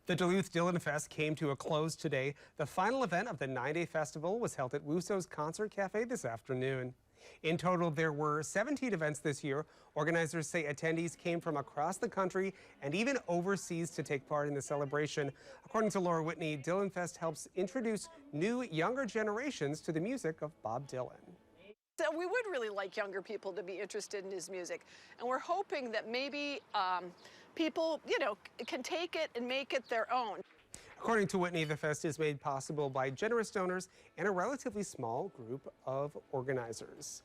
The Duluth Dylan Fest came to a close today. The final event of the 9-day festival was held at Wusso's Concert Cafe this afternoon. In total, there were 17 events this year. Organizers say attendees came from across the country and even overseas to take part in the celebration. According to Laura Whitney, Dylan Fest helps introduce new, younger generations to the music of Bob Dylan. So we would really like younger people to be interested in his music, and we're hoping that maybe people, can take it and make it their own. According to Whitney, the fest is made possible by generous donors and a relatively small group of organizers.